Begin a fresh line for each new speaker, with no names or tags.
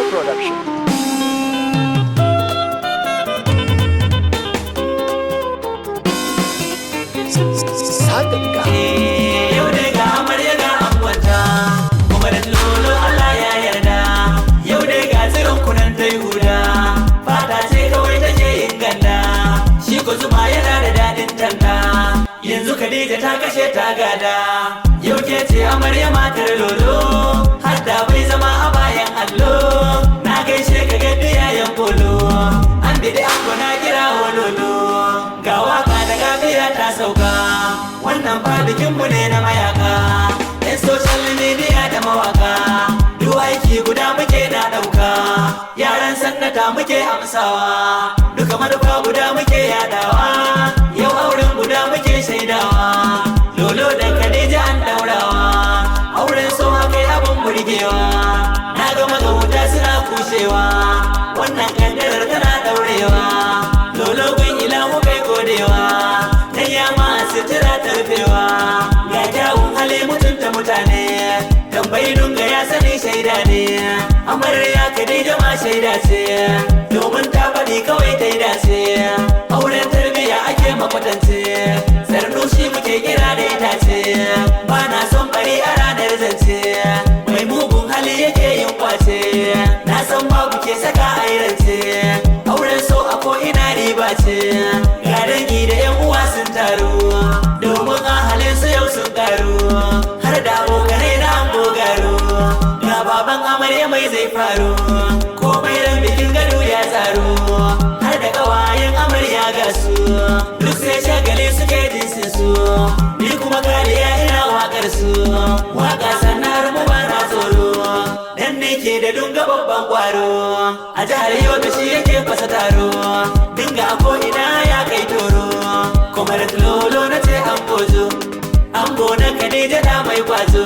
Production. Sadaka.
Yau dai ga amarya ga angonta, kuma da lolo Allah ya yarda. Yau dai ga tsirin kunan ta huda, fata ce kawai take yin ganda. Shi ko zuma yana da daɗin tanda, yanzu Khadija ta kashe ta gada. Yau ke ce amarya matar lolo, hadda bai zama a bayan allo. Na gaishe ka gaddi yayan polo, an bidi ango na kira lolo. Ga waka da gafiya ta sauka, wannan fa bikinmu ne na mayaka. Yan social media da mawaka, duk aiki guda muke na ɗauka. Yaran sannata muke amsawa, duka manufa guda muke yadawa. Yau auren guda muke shaidawa, lolo da Khadija an daurawa. Auren so haka abin burgewa, na ga magauta suna kushewa. Wannan kandarar tana daurewa, lolo gun ilahu kai godewa. Ta yama sutura ta rufewa, ga kyawun hali mutunta mutane. Tambayi dunga ya sani shaida ne, amarya Khadija ma shaida ce, domin ta faɗi kawai ta yi dace. Auren tarbiyya ake makwatance, sarnushi muke kira da itace. Ba na son bari a ranar zance, mai mugun hali yake yin kwace. Na san babu ke saka a yi rance, auren so a ko ina riba ce. Ga dangi da yan uwa sun taru, domin a halin su yau sun karu. Har da abokanai na an gogaro, ga baban amarya mai zai faru. Komai ran bikin gado ya tsaro, har da kawayen amarya ga su. Duk sai shagali suke jinsin su, ni kuma kariya ina wakar su. Waka sannar mu ba na tsoro, dan ne ke da dunga babban kwaro. A jihar Yobe shi yake fasa taro, dinga ko ina ya kai toro. Kuma da lolo na ce an gozo, an gona Khadija da mai kwazo.